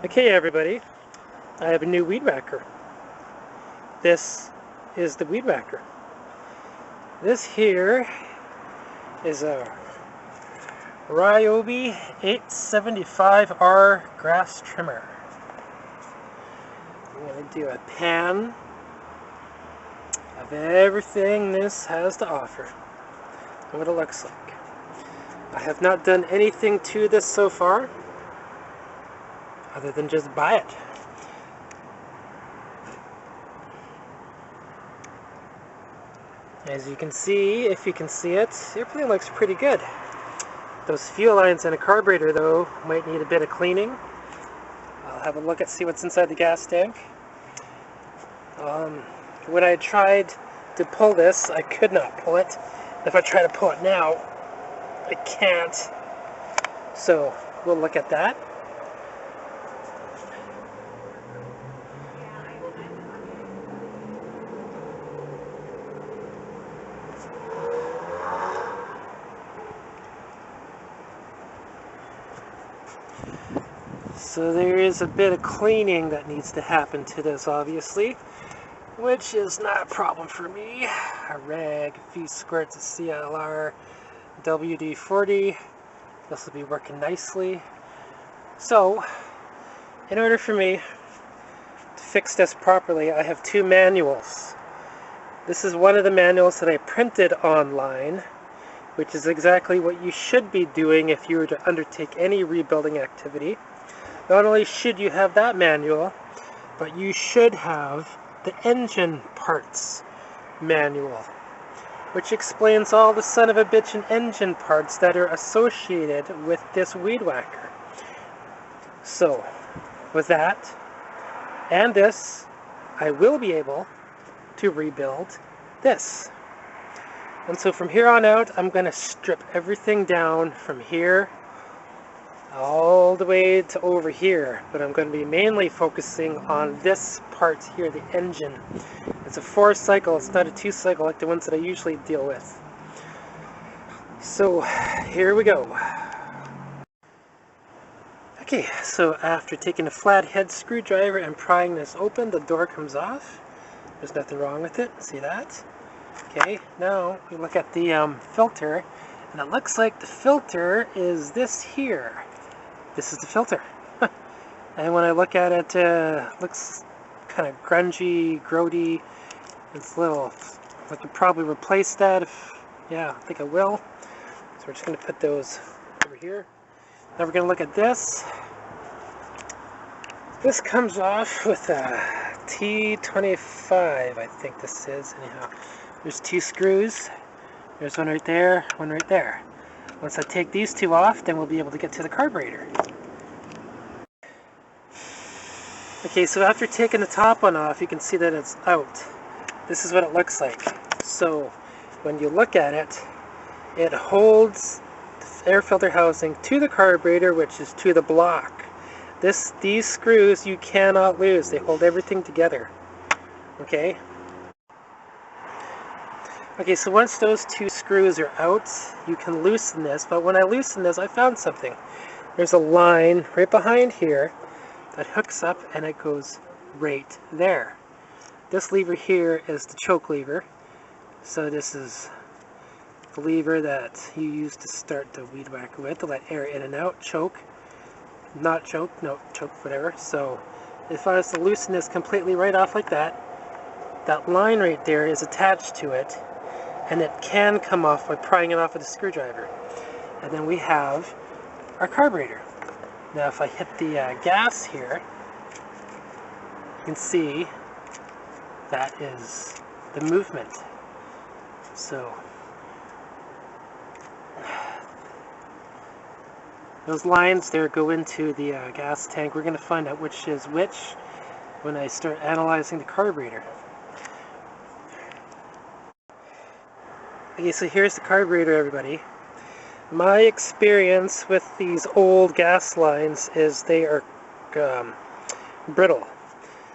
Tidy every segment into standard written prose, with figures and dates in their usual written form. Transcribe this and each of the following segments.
Okay everybody, I have a new weed whacker. This is the weed whacker. This here is a Ryobi 875R grass trimmer. I'm going to do a pan of everything this has to offer and what it looks like. I have not done anything to this so far other than just buy it. As you can see, if you can see it, everything looks pretty good. Those fuel lines in a carburetor though might need a bit of cleaning. I'll have a look and see what's inside the gas tank. When I tried to pull this, I could not pull it. If I try to pull it now, I can't. So we'll look at that. So there is a bit of cleaning that needs to happen to this, obviously, which is not a problem for me. A rag, a few squirts of CLR, WD-40. This will be working nicely. So, in order for me to fix this properly, I have two manuals. This is one of the manuals that I printed online, which is exactly what you should be doing if you were to undertake any rebuilding activity. Not only should you have that manual, but you should have the engine parts manual, which explains all the son of a bitchin' engine parts that are associated with this weed whacker. So, with that, and this, I will be able to rebuild this. And so from here on out, I'm going to strip everything down from here all the way to over here, but I'm going to be mainly focusing on this part here, the engine. It's a 4-cycle, it's not a 2-cycle like the ones that I usually deal with. So here we go. Okay, so after taking a flathead screwdriver and prying this open, the door comes off. There's nothing wrong with it, see that? Okay, now we look at the filter, and it looks like the filter is this here. This is the filter. And when I look at it, looks kind of grungy, grody. It's a little, I could probably replace that if, yeah, I think I will. So we're just going to put those over here. Now we're going to look at this. This comes off with a T25, I think this is, anyhow. There's 2 screws. There's one right there, one right there. Once I take these 2 off, then we'll be able to get to the carburetor. Okay, so after taking the top one off, you can see that it's out. This is what it looks like. So, when you look at it, it holds the air filter housing to the carburetor, which is to the block. These screws you cannot lose. They hold everything together. Okay? Okay, so once those 2 screws are out, you can loosen this, but when I loosen this, I found something. There's a line right behind here that hooks up and it goes right there. This lever here is the choke lever. So this is the lever that you use to start the weed whacker with, to let air in and out, choke, not choke, no, choke, whatever. So if I was to loosen this completely right off like that, that line right there is attached to it, and it can come off by prying it off with a screwdriver. And then we have our carburetor. Now if I hit the gas here, you can see that is the movement. So those lines there go into the gas tank. We're going to find out which is which when I start analyzing the carburetor. Okay, so here's the carburetor, everybody. My experience with these old gas lines is they are brittle.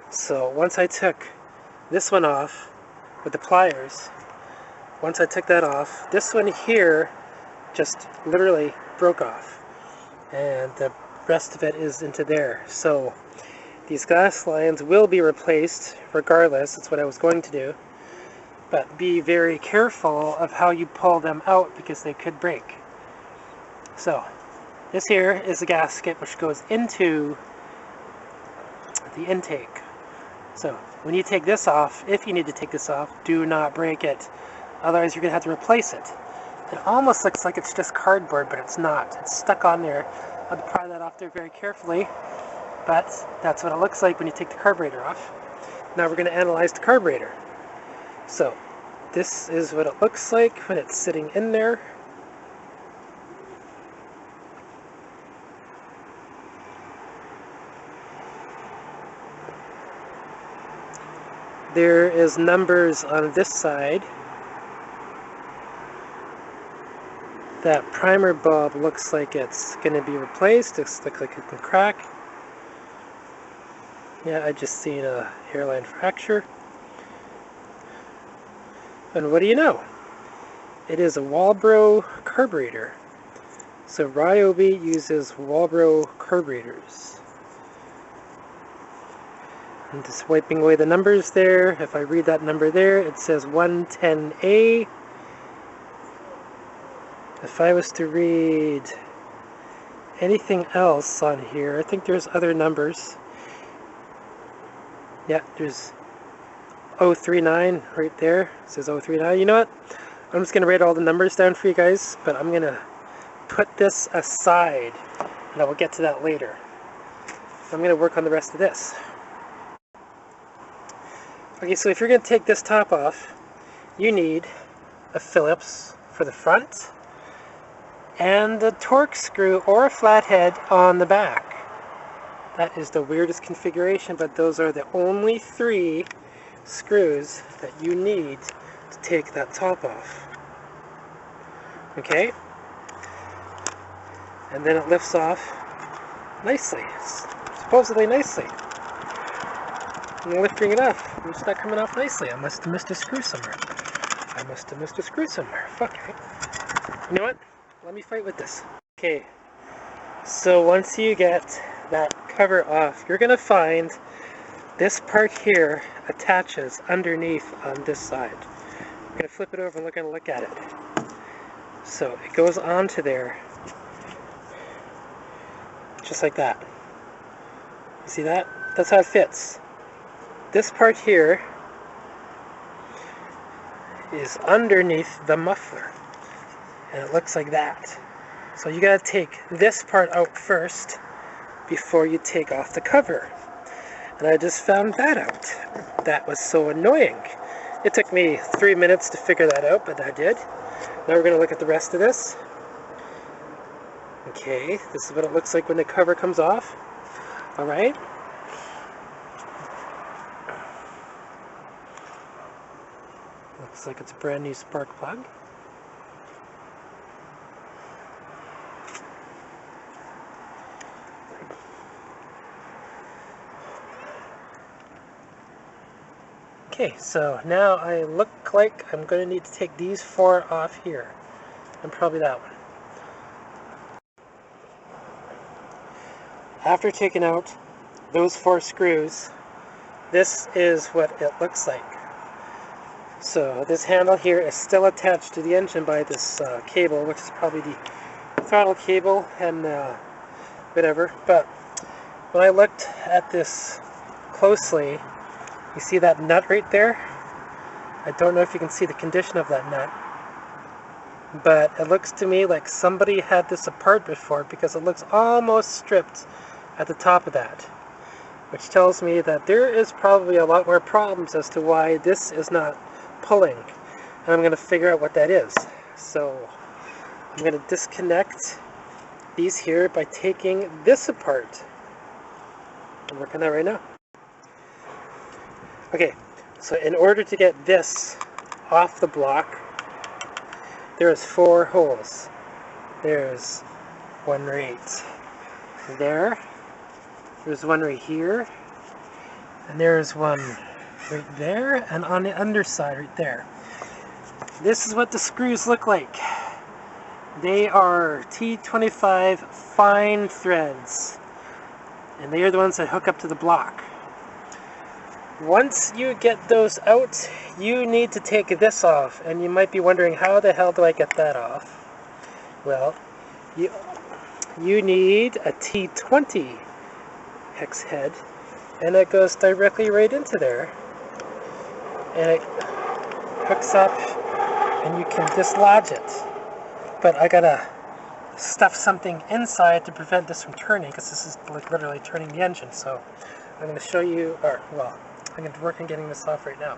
So once I took this one off with the pliers, once I took that off, this one here just literally broke off. And the rest of it is into there. So these glass lines will be replaced regardless. That's what I was going to do. But be very careful of how you pull them out because they could break. So this here is the gasket which goes into the intake. So when you take this off, if you need to take this off, do not break it. Otherwise you're going to have to replace it. It almost looks like it's just cardboard, but it's not. It's stuck on there. I'll pry that off there very carefully. But that's what it looks like when you take the carburetor off. Now we're going to analyze the carburetor. So this is what it looks like when it's sitting in there. There is numbers on this side. That primer bulb looks like it's going to be replaced. It looks like it can crack. Yeah, I just seen a hairline fracture. And what do you know? It is a Walbro carburetor. So Ryobi uses Walbro carburetors. I'm just wiping away the numbers there. If I read that number there, it says 110A. If I was to read anything else on here, I think there's other numbers. Yeah, there's 039 right there. It says 039. You know what? I'm just going to write all the numbers down for you guys, but I'm going to put this aside, and I will get to that later. I'm going to work on the rest of this. Okay, so if you're going to take this top off, you need a Phillips for the front and a torque screw or a flathead on the back. That is the weirdest configuration, but those are the only 3 screws that you need to take that top off. Okay? And then it lifts off nicely, supposedly nicely. I'm lifting it off. It's not coming off nicely. I must have missed a screw somewhere. Fuck it. You know what? Let me fight with this. Okay. So once you get that cover off, you're going to find this part here attaches underneath on this side. I'm going to flip it over and we're going to look at it. So it goes onto there. Just like that. You see that? That's how it fits. This part here is underneath the muffler, and it looks like that. So you gotta take this part out first before you take off the cover. And I just found that out. That was so annoying. It took me 3 minutes to figure that out, but I did. Now we're gonna look at the rest of this. Okay, this is what it looks like when the cover comes off. Alright. Looks like it's a brand new spark plug. Okay, so now I look like I'm going to need to take these 4 off here, and probably that one. After taking out those 4 screws, this is what it looks like. So this handle here is still attached to the engine by this cable, which is probably the throttle cable and whatever. But when I looked at this closely, you see that nut right there? I don't know if you can see the condition of that nut, but it looks to me like somebody had this apart before because it looks almost stripped at the top of that, which tells me that there is probably a lot more problems as to why this is not pulling, and I'm going to figure out what that is. So I'm going to disconnect these here by taking this apart. I'm working on that right now. Okay, so in order to get this off the block, there's 4 holes. There's one right there, there's one right here, and there's one right there, and on the underside right there. This is what the screws look like. They are T25 fine threads, and they are the ones that hook up to the block. Once you get those out, you need to take this off, and you might be wondering, how the hell do I get that off? Well, you need a T20 hex head, and it goes directly right into there, and it hooks up, and you can dislodge it. But I gotta stuff something inside to prevent this from turning, because this is like literally turning the engine. So I'm going to show you, or well, I'm going to work on getting this off right now.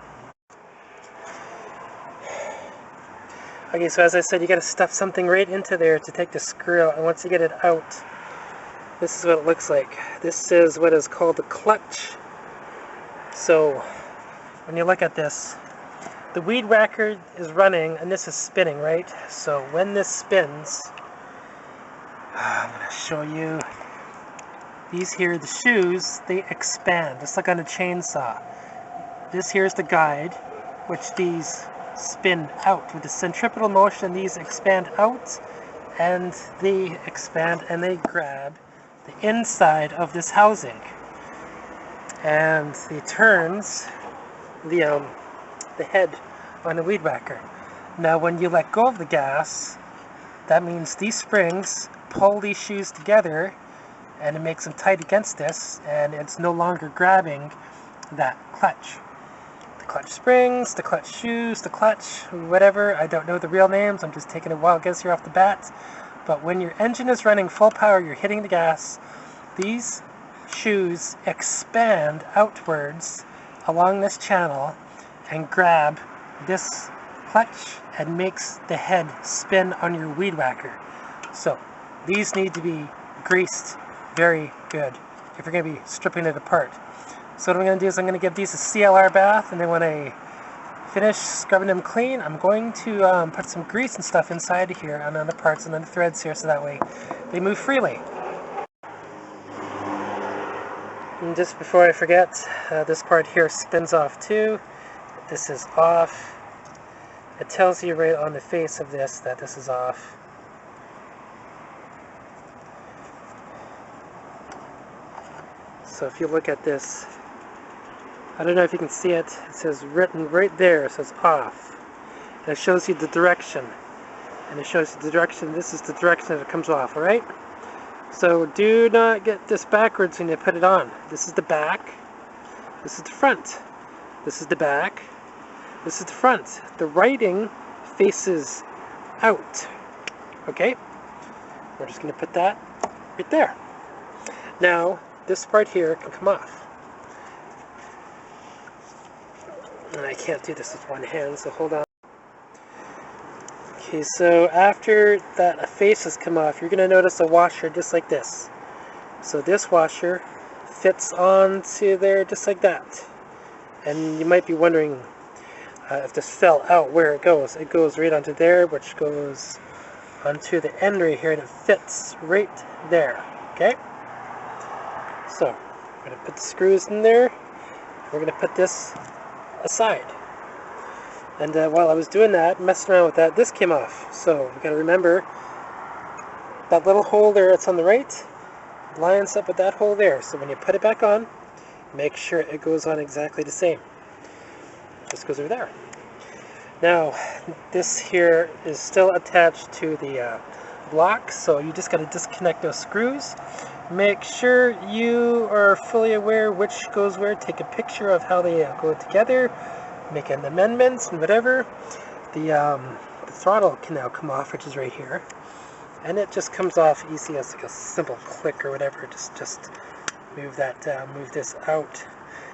Okay, so as I said, you got to stuff something right into there to take the screw out, and once you get it out, this is what it looks like. This is what is called a clutch. So when you look at this, the weed whacker is running and this is spinning, right? So when this spins, I'm going to show you, these here, the shoes, they expand, just like on a chainsaw. This here is the guide, which these spin out. With the centripetal motion, these expand out, and they expand and they grab the inside of this housing. And it turns the head on the weed whacker. Now when you let go of the gas, that means these springs pull these shoes together, and it makes them tight against this, and it's no longer grabbing that clutch. The clutch springs, the clutch shoes, the clutch whatever, I don't know the real names, I'm just taking a wild guess here off the bat. But when your engine is running full power, you're hitting the gas, these shoes expand outwards along this channel and grab this clutch and makes the head spin on your weed whacker. So these need to be greased very good if you're going to be stripping it apart. So what I'm going to do is I'm going to give these a CLR bath, and then when I finish scrubbing them clean, I'm going to put some grease and stuff inside of here and on the parts and on the threads here, so that way they move freely. And just before I forget, this part here spins off too. This is off. It tells you right on the face of this that this is off. So if you look at this, I don't know if you can see it, it says written right there, it says off. And it shows you the direction. And it shows you the direction, this is the direction that it comes off, alright? So do not get this backwards when you put it on. This is the back, this is the front, this is the back, this is the front. The writing faces out, okay? We're just going to put that right there. Now, this part here can come off. And I can't do this with one hand, so hold on. Okay, so after that face has come off, you're going to notice a washer just like this. So this washer fits onto there just like that. And you might be wondering if this fell out, where it goes. It goes right onto there, which goes onto the end right here, and it fits right there, okay? So, we're going to put the screws in there. We're going to put this aside. And while I was doing that, messing around with that, this came off. So, we got to remember that little hole there that's on the right lines up with that hole there. So when you put it back on, make sure it goes on exactly the same. Just goes over there. Now, this here is still attached to the block, so you just got to disconnect those screws. Make sure you are fully aware which goes where. Take a picture of how they go together. Make an amendments and whatever. The throttle can now come off, which is right here, and it just comes off easy as like a simple click or whatever. Just move that down, move this out.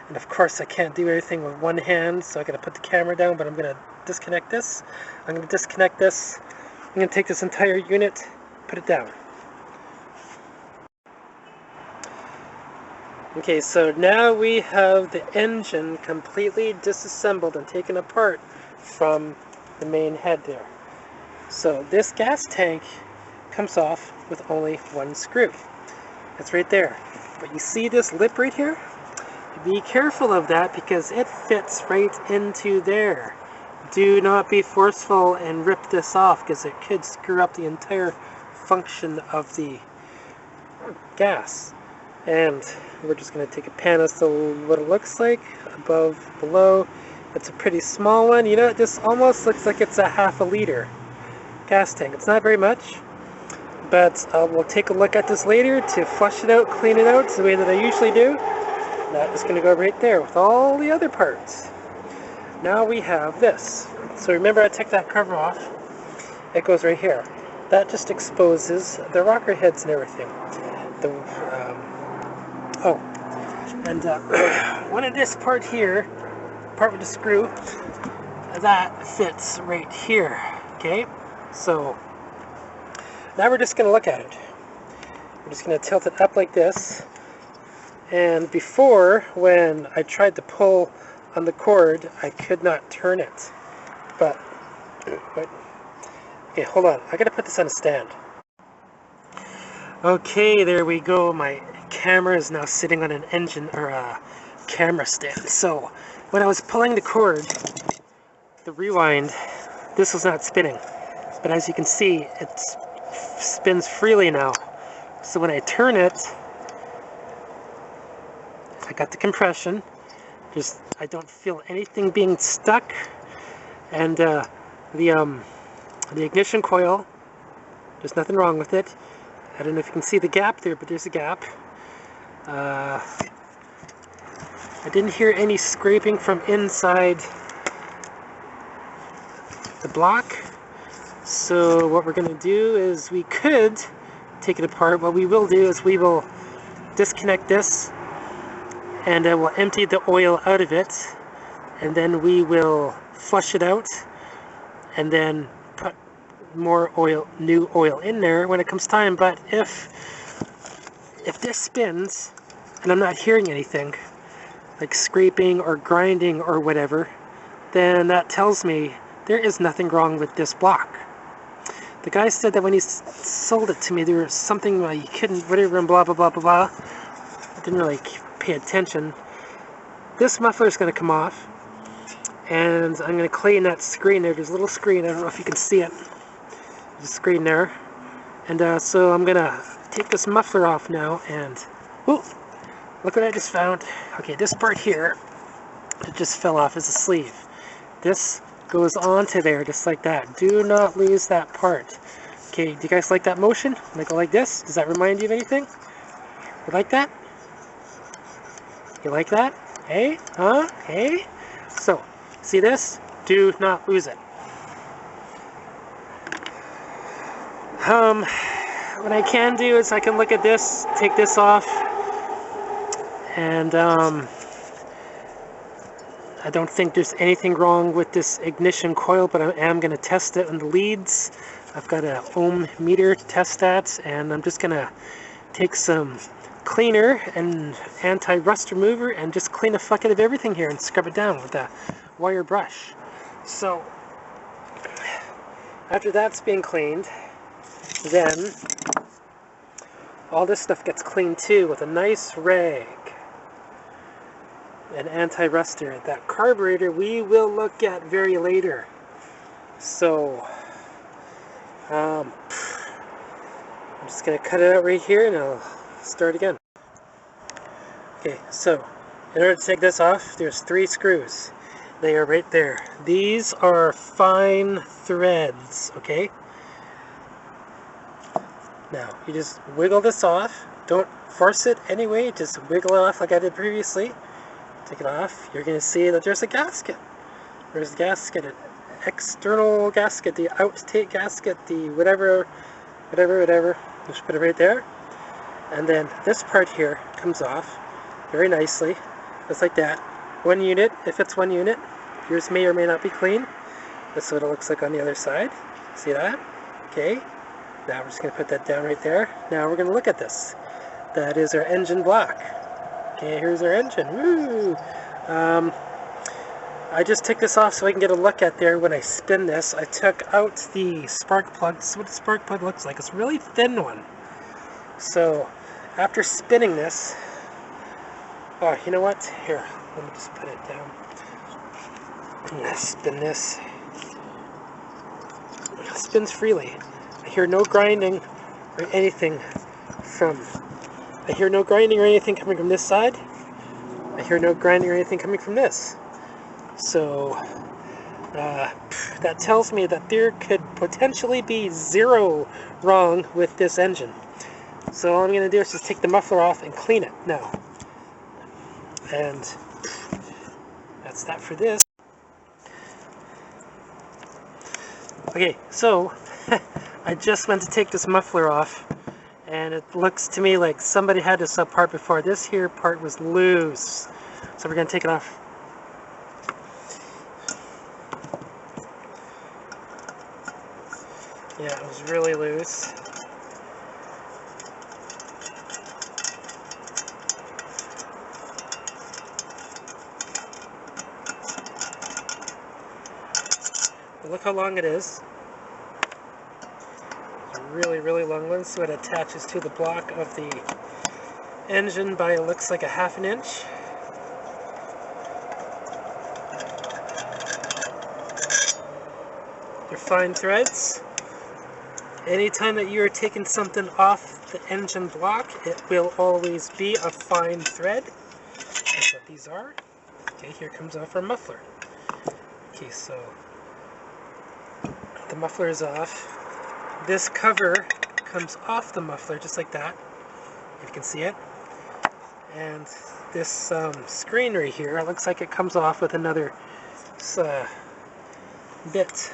And of course, I can't do everything with one hand, so I got to put the camera down. But I'm going to disconnect this. I'm going to disconnect this. I'm going to take this entire unit, put it down. Okay, so now we have the engine completely disassembled and taken apart from the main head there. So this gas tank comes off with only one screw. It's right there. But you see this lip right here? Be careful of that because it fits right into there. do not be forceful and rip this off, because it could screw up the entire function of the gas. And we're just going to take a pan as to what it looks like, above, below. It's a pretty small one. You know, this almost looks like it's a half a liter gas tank. It's not very much, but we'll take a look at this later to flush it out, clean it out the way that I usually do. That is going to go right there with all the other parts. Now we have this. So remember, I took that cover off. It goes right here. That just exposes the rocker heads and everything. One of this part here, part with the screw, that fits right here. Okay, so now we're just going to look at it. We're just going to tilt it up like this. And before, when I tried to pull on the cord, I could not turn it. But okay, hold on. I gotta put this on a stand. Okay, there we go. My camera is now sitting on an engine or a camera stand. So when I was pulling the cord, the rewind, this was not spinning. But as you can see, it spins freely now. So when I turn it, I got the compression. I don't feel anything being stuck, and the ignition coil, there's nothing wrong with it. I don't know if you can see the gap there, but there's a gap. I didn't hear any scraping from inside the block. So what we're going to do is we could take it apart. What we will do is we will disconnect this, and we'll empty the oil out of it, and then we will flush it out, and then put more oil, new oil in there when it comes time. But if this spins and I'm not hearing anything like scraping or grinding or whatever, then that tells me there is nothing wrong with this block. The guy said that when he sold it to me, there was something like you couldn't, whatever, and blah blah blah blah blah. I didn't really pay attention. This muffler is going to come off, and I'm going to clean that screen there. There's a little screen, I don't know if you can see it. There's a screen there. And so I'm going to take this muffler off now, and whoa, look what I just found. Okay, this part here, it just fell off, is a sleeve. This goes onto there just like that. Do not lose that part. Okay, do you guys like that motion? When I go like this, does that remind you of anything? You like that? You like that? Hey? Huh? Hey? So, see this? Do not lose it. What I can do is I can look at this, take this off, and I don't think there's anything wrong with this ignition coil, but I am going to test it on the leads. I've got an ohm meter to test that, and I'm just going to take some cleaner and anti-rust remover and just clean the fuck out of everything here and scrub it down with a wire brush. So after that's being cleaned, then all this stuff gets cleaned too with a nice rag, an anti-ruster. That carburetor we will look at very later. So I'm just gonna cut it out right here and I'll start again. Okay, so in order to take this off, there's 3 screws. They are right there. These are fine threads, okay? Now, you just wiggle this off. Don't force it anyway, just wiggle it off like I did previously. Take it off. You're going to see that there's a gasket. There's a gasket, an external gasket, the outtake gasket, the whatever. Just put it right there. And then this part here comes off very nicely, just like that. 1 unit, if it's 1 unit. Yours may or may not be clean. This is what it looks like on the other side. See that? Okay. Now we're just going to put that down right there. Now we're going to look at this. That is our engine block. Okay, here's our engine. Woo! I just took this off so I can get a look at there when I spin this. I took out the spark plug. This is what the spark plug looks like. It's a really thin one. So after spinning this, oh, you know what? Here, let me just put it down. I'm going to spin this. spins freely. I hear no grinding or anything coming from this side. I hear no grinding or anything coming from this. So that tells me that there could potentially be zero wrong with this engine. So all I'm going to do is just take the muffler off and clean it now. And that's that for this. Okay, so I just went to take this muffler off, and it looks to me like somebody had this up part before. This here part was loose, so we're going to take it off. Yeah, it was really loose. But look how long it is. It's a really, really long one, so it attaches to the block of the engine by, it looks like, a ½ an inch. They're fine threads. Anytime that you are taking something off the engine block, it will always be a fine thread. That's what these are. Okay, here comes off our muffler. Okay, so the muffler is off. This cover comes off the muffler just like that, if you can see it. And this screen right here, it looks like it comes off with another bit.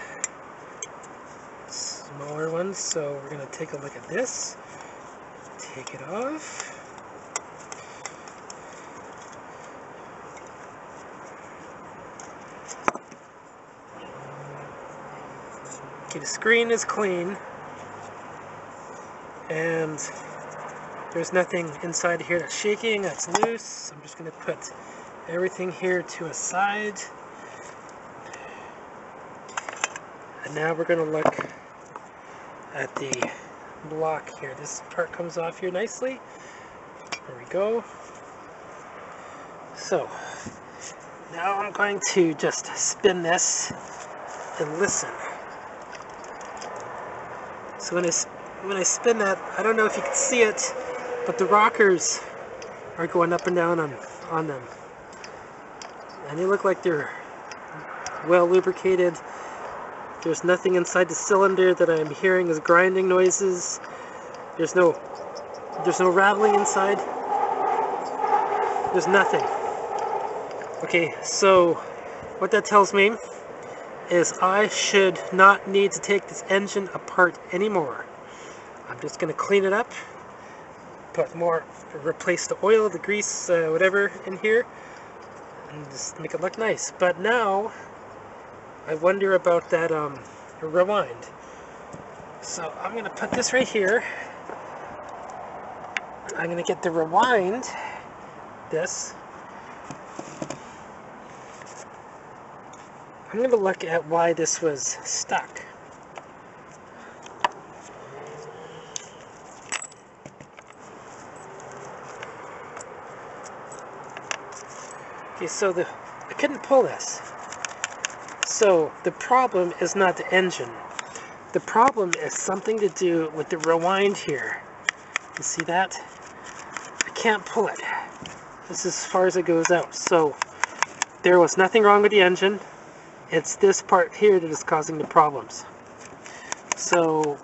Smaller ones, so we're going to take a look at this. Take it off. Okay, the screen is clean, and there's nothing inside here that's shaking, that's loose. I'm just going to put everything here to a side. And now we're going to look at the block here. This part comes off here nicely. There we go. So now I'm going to just spin this and listen. So when I spin that, I don't know if you can see it, but the rockers are going up and down on them. And they look like they're well lubricated. There's nothing inside the cylinder that I'm hearing as grinding noises. There's no rattling inside. There's nothing. Okay, so what that tells me is I should not need to take this engine apart anymore. I'm just going to clean it up, replace the oil, the grease, whatever in here, and just make it look nice. But now I wonder about that rewind. So I'm going to put this right here. I'm going to get the rewind, this. I'm going to look at why this was stuck. Okay, so I couldn't pull this. So the problem is not the engine. The problem is something to do with the rewind here. You see that? I can't pull it. This is as far as it goes out. So there was nothing wrong with the engine. It's this part here that is causing the problems. So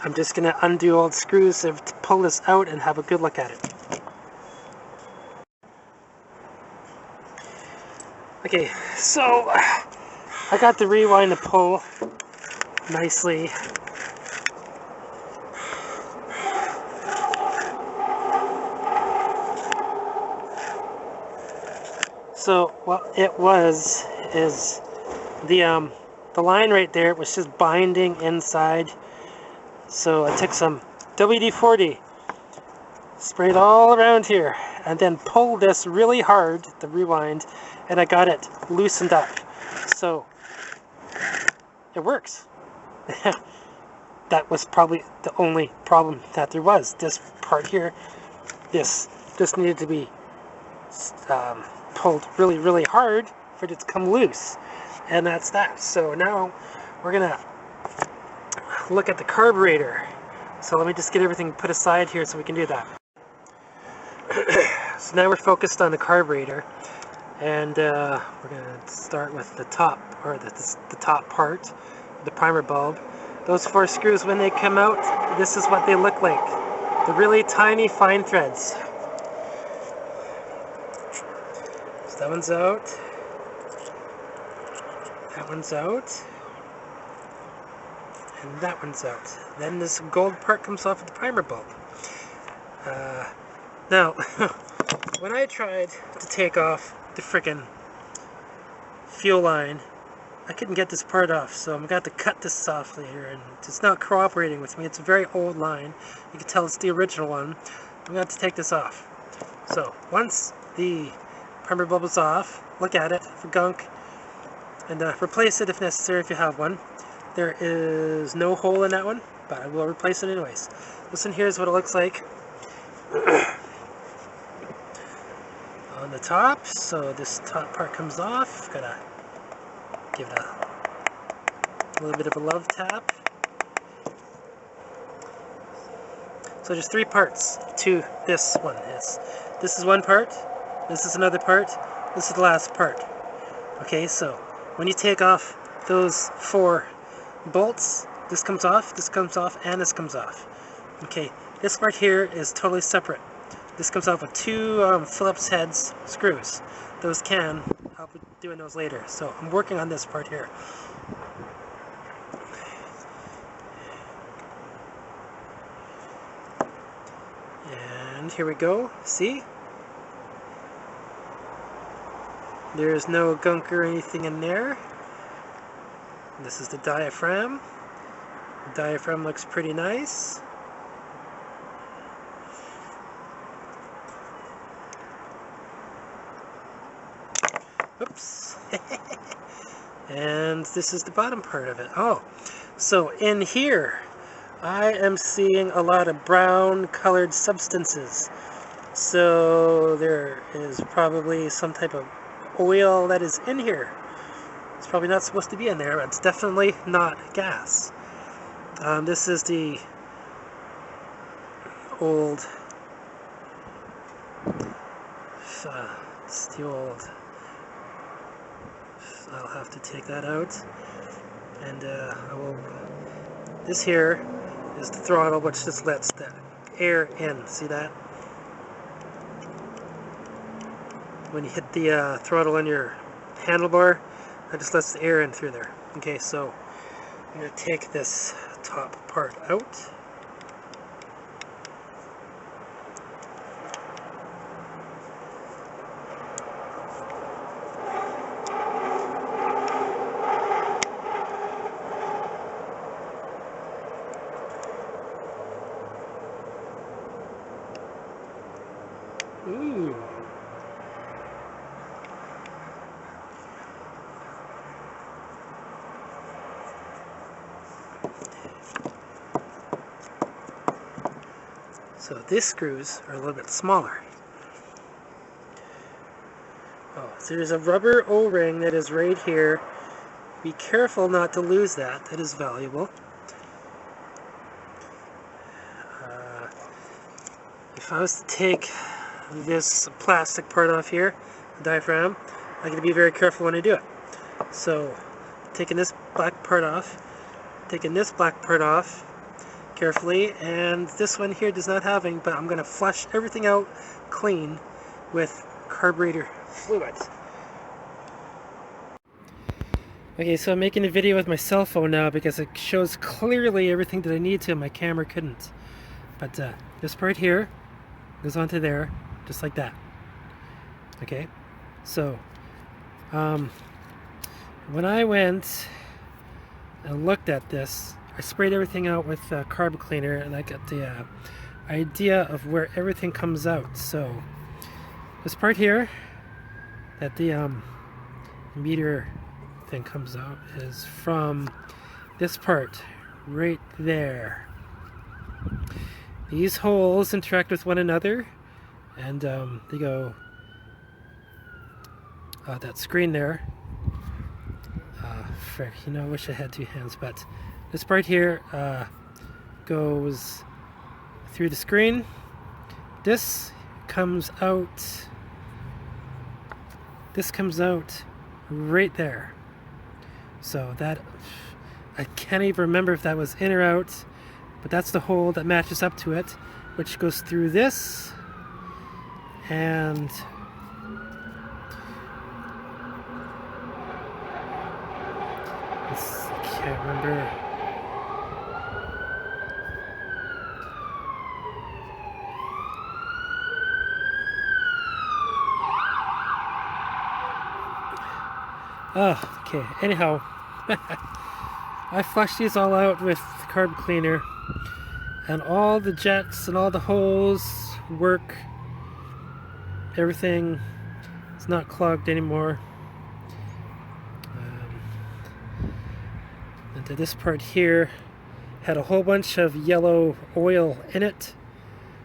I'm just going to undo all the screws to pull this out and have a good look at it. Okay, so I got the rewind to pull nicely. So what it was is the line right there was just binding inside. So I took some WD-40, sprayed all around here, and then pulled this really hard, the rewind, and I got it loosened up. So it works. That was probably the only problem that there was. This part here, this needed to be pulled really, really hard for it to come loose. And that's that. So now we're gonna look at the carburetor. So let me just get everything put aside here so we can do that. So now we're focused on the carburetor, and we're gonna start with the top, or the top part, the primer bulb. Those 4 screws, when they come out, this is what they look like. The really tiny fine threads. So that one's out. That one's out. And that one's out. Then this gold part comes off of the primer bulb. Now, when I tried to take off the frickin' fuel line, I couldn't get this part off, so I'm going to have to cut this off later, and it's not cooperating with me. It's a very old line. You can tell it's the original one. I'm going to have to take this off. So, once the primer bulb is off, look at it for gunk, and replace it if necessary if you have one. There is no hole in that one, but I will replace it anyways. This one here is what it looks like on the top. So this top part comes off. Gotta give it a little bit of a love tap. So there's 3 parts to this one. This is one part, this is another part, this is the last part. Okay, so when you take off those 4 bolts, this comes off, and this comes off. Okay, this part here is totally separate. This comes off with 2 Phillips heads screws. Those can help with doing those later. So I'm working on this part here. And here we go. See? There's no gunk or anything in there. This is the diaphragm. The diaphragm looks pretty nice. Oops. And this is the bottom part of it. Oh, so in here I am seeing a lot of brown colored substances. So there is probably some type of oil that is in here. It's probably not supposed to be in there, but it's definitely not gas. This is the old, I'll have to take that out, and this here is the throttle, which just lets the air in. See that? When you hit the throttle on your handlebar, that just lets the air in through there. Okay, so I'm going to take this top part out. Ooh. So these screws are a little bit smaller. Oh, so there's a rubber O-ring that is right here. Be careful not to lose that. That is valuable. If I was to take this plastic part off here, the diaphragm, I got to be very careful when I do it. So, taking this black part off, taking this black part off carefully, and this one here does not have any, but I'm going to flush everything out clean with carburetor fluid. Okay, so I'm making a video with my cell phone now because it shows clearly everything that I need to, and my camera couldn't. But this part here goes onto there, just like that. Okay, so when I went and looked at this, I sprayed everything out with carb cleaner, and I got the idea of where everything comes out. So this part here that the meter thing comes out is from this part right there. These holes interact with one another, and they go that screen there frick, you know, I wish I had two hands, but this part here goes through the screen. This comes out right there. So that, I can't even remember if that was in or out, but that's the hole that matches up to it, which goes through this, and I can't remember. Oh, okay. Anyhow, I flushed these all out with carb cleaner, and all the jets and all the holes work. Everything is not clogged anymore. And this part here had a whole bunch of yellow oil in it,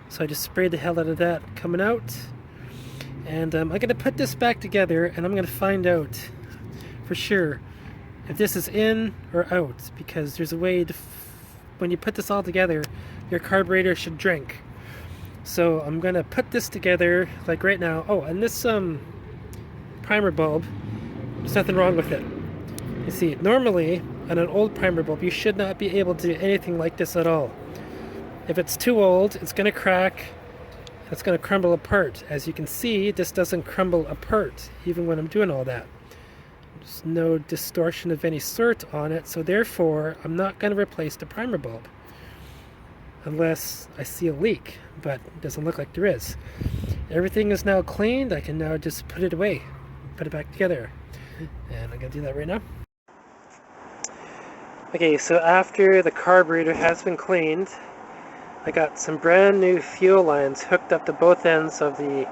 so I just sprayed the hell out of that coming out. And I'm going to put this back together, and I'm going to find out for sure if this is in or out, because there's a way to, when you put this all together, your carburetor should drink. So I'm gonna put this together like right now. Oh, and this primer bulb, there's nothing wrong with it. You see, normally on an old primer bulb you should not be able to do anything like this at all. If it's too old, it's gonna crack, it's gonna crumble apart. As you can see, this doesn't crumble apart even when I'm doing all that. There's no distortion of any sort on it, so therefore I'm not going to replace the primer bulb unless I see a leak, but it doesn't look like there is. Everything is now cleaned. I can now just put it away, put it back together, and I'm going to do that right now. Okay, so after the carburetor has been cleaned, I got some brand new fuel lines hooked up to both ends of the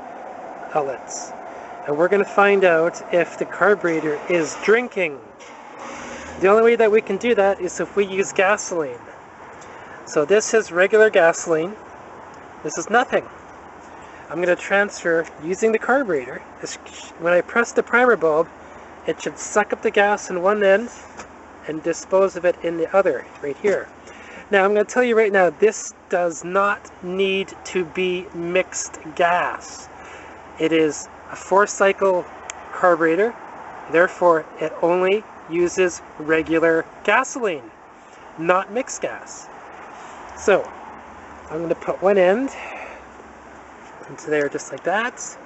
outlets. And we're going to find out if the carburetor is drinking. The only way that we can do that is if we use gasoline. So this is regular gasoline. This is nothing. I'm going to transfer using the carburetor. When I press the primer bulb, it should suck up the gas in one end and dispose of it in the other, right here. Now I'm going to tell you right now, this does not need to be mixed gas. It is a 4-cycle carburetor, therefore it only uses regular gasoline, not mixed gas. So I'm going to put one end into there just like that.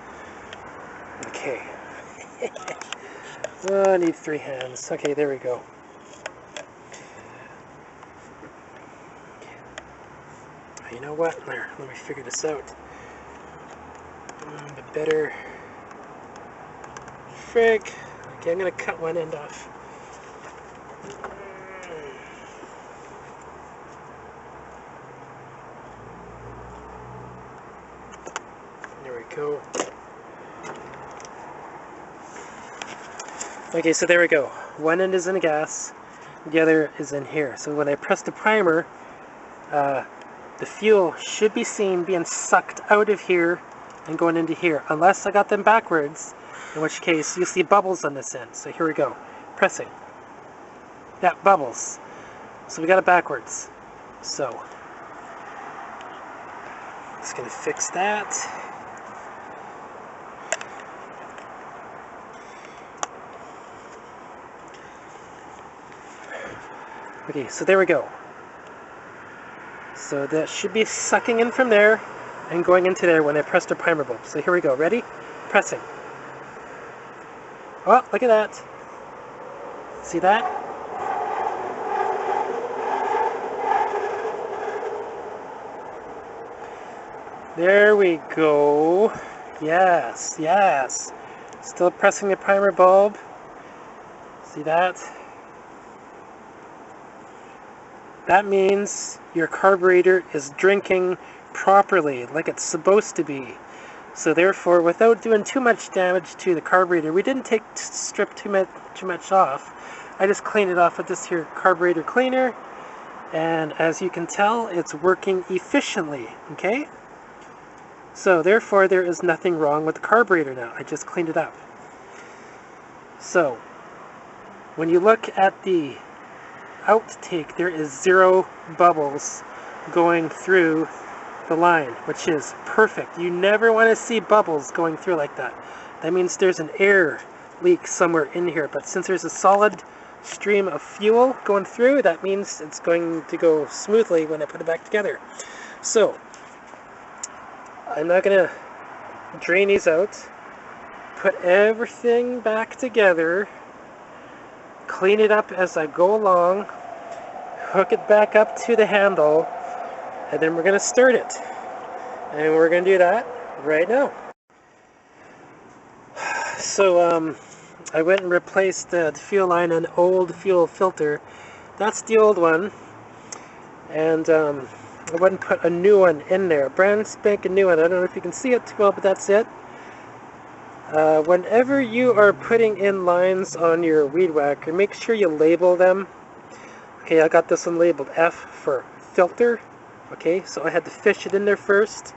Okay. Oh, I need 3 hands. Okay, there we go. You know what? There, let me figure this out. The better. Frig. Okay, I'm going to cut one end off. There we go. Okay, so there we go. One end is in the gas, the other is in here. So when I press the primer, the fuel should be seen being sucked out of here and going into here, unless I got them backwards, in which case you'll see bubbles on this end. So here we go, pressing. Yeah, bubbles. So we got it backwards. So, just gonna fix that. Okay, so there we go. So that should be sucking in from there and going into there when I press the primer bulb. So here we go, ready? Pressing. Oh, look at that. See that? There we go. Yes, yes. Still pressing the primer bulb. See that? That means your carburetor is drinking properly, like it's supposed to be. So therefore, without doing too much damage to the carburetor, we didn't strip too much off. I just cleaned it off with this here carburetor cleaner, and as you can tell, it's working efficiently, okay? So therefore, there is nothing wrong with the carburetor now. I just cleaned it up. So, when you look at the outtake, there is 0 bubbles going through the line, which is perfect. You never want to see bubbles going through like that. That means there's an air leak somewhere in here, but since there's a solid stream of fuel going through, that means it's going to go smoothly when I put it back together. So I'm not going to drain these out, put everything back together, clean it up as I go along, hook it back up to the handle, and then we're going to start it. And we're going to do that right now. So I went and replaced the fuel line, an old fuel filter. That's the old one. And I went and put a new one in there. Brand spanking new one. I don't know if you can see it too well, but that's it. Whenever you are putting in lines on your weed whacker, make sure you label them. Okay, I got this one labeled F for filter. Okay, so I had to fish it in there first.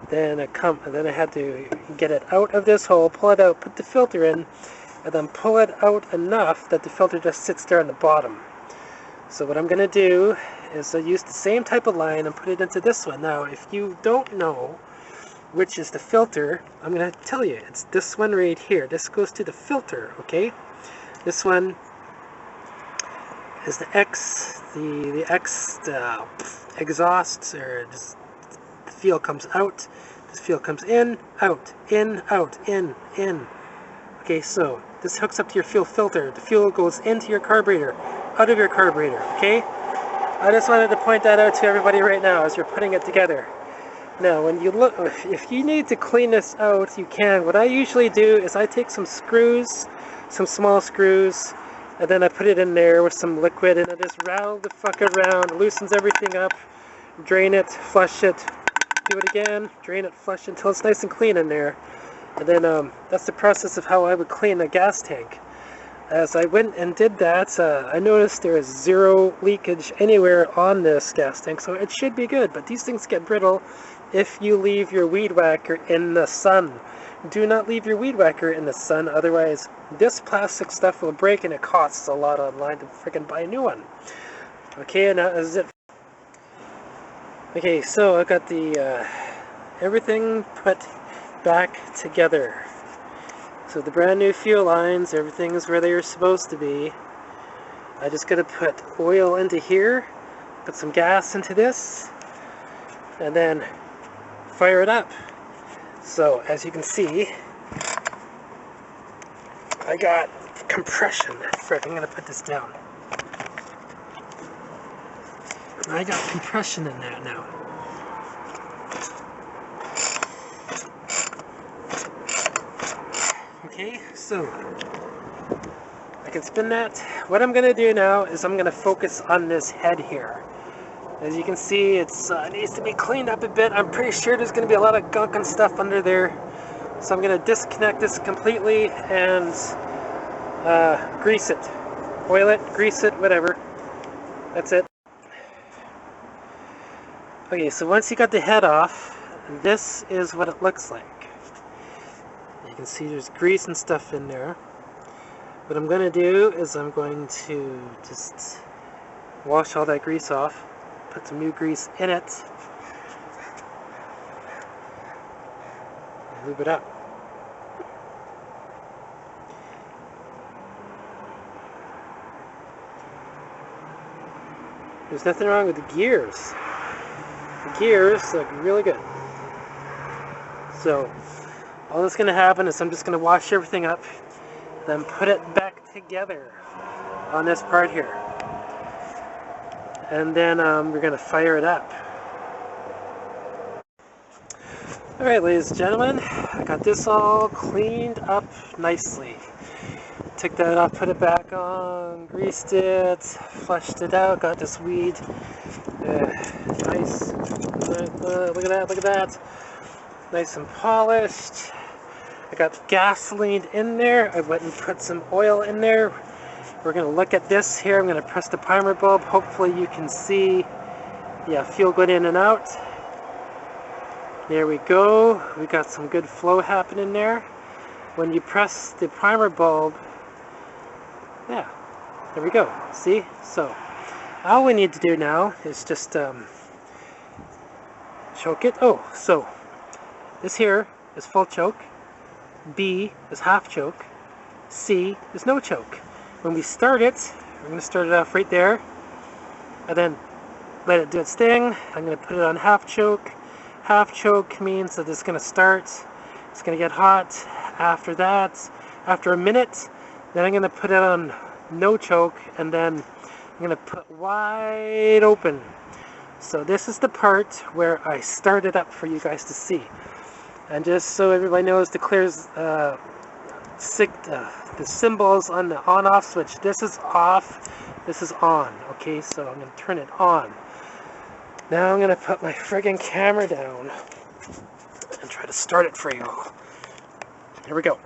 Then I had to get it out of this hole, pull it out, put the filter in, and then pull it out enough that the filter just sits there on the bottom. So what I'm going to do is I use the same type of line and put it into this one. Now, if you don't know which is the filter, I'm going to tell you. It's this one right here. This goes to the filter, okay? This one is the exhaust, or just the fuel comes out. This fuel comes in, out, in, out, in, in. Okay, so this hooks up to your fuel filter. The fuel goes into your carburetor, out of your carburetor, okay? I just wanted to point that out to everybody right now as you're putting it together. Now, when you look, if you need to clean this out, you can. What I usually do is I take some screws, some small screws, and then I put it in there with some liquid, and I just rattle the fucker around, loosens everything up, drain it, flush it, do it again, drain it, flush it until it's nice and clean in there. And then that's the process of how I would clean a gas tank. As I went and did that, I noticed there is 0 leakage anywhere on this gas tank, so it should be good. But these things get brittle if you leave your weed whacker in the sun. Do not leave your weed whacker in the sun, otherwise this plastic stuff will break and it costs a lot online to freaking buy a new one. Okay, and that is it. Okay, so I got the everything put back together. So the brand new fuel lines, everything is where they are supposed to be. I just gotta put oil into here, put some gas into this, and then fire it up. So as you can see, I got compression. Frick, I'm gonna put this down. I got compression in there now. Okay, so I can spin that. What I'm going to do now is I'm going to focus on this head here. As you can see, it needs to be cleaned up a bit. I'm pretty sure there's going to be a lot of gunk and stuff under there. So I'm going to disconnect this completely and grease it. Oil it, grease it, whatever. That's it. Okay, so once you got the head off, this is what it looks like. You can see there's grease and stuff in there. What I'm going to do is I'm going to just wash all that grease off, put some new grease in it, and lube it up. There's nothing wrong with the gears. The gears look really good. So all that's going to happen is I'm just going to wash everything up, then put it back together on this part here. And then we're going to fire it up. Alright, ladies and gentlemen, I got this all cleaned up nicely. Took that off, put it back on, greased it, flushed it out, got this weed. Nice. Look at that, look at that. Nice and polished. I got gasoline in there. I went and put some oil in there. We're going to look at this here. I'm going to press the primer bulb. Hopefully you can see, yeah, fuel going in and out. There we go. We got some good flow happening there. When you press the primer bulb, yeah, There we go. See? So all we need to do now is just choke it. Oh, so this here is full choke, B is half choke, C is no choke. When we start it, we're going to start it off right there, and then let it do its thing. I'm going to put it on half choke. Half choke means that it's going to start, it's going to get hot. After that, after a minute, then I'm going to put it on no choke, and then I'm going to put wide open. So this is the part where I start it up for you guys to see. And just so everybody knows, the symbols on the on-off switch. This is off, this is on. Okay, so I'm going to turn it on. Now I'm going to put my friggin' camera down and try to start it for you all. Here we go.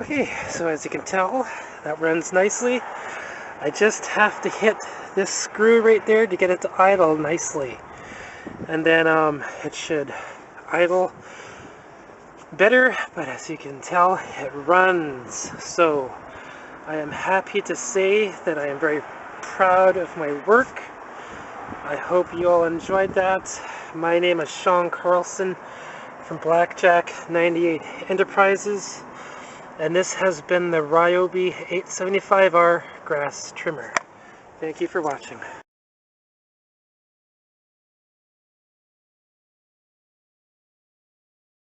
Okay, so as you can tell, that runs nicely. I just have to hit this screw right there to get it to idle nicely. And then it should idle better, but as you can tell, it runs. So I am happy to say that I am very proud of my work. I hope you all enjoyed that. My name is Sean Carlson from Blackjack 98 Enterprises, and this has been the Ryobi 875R grass trimmer. Thank you for watching.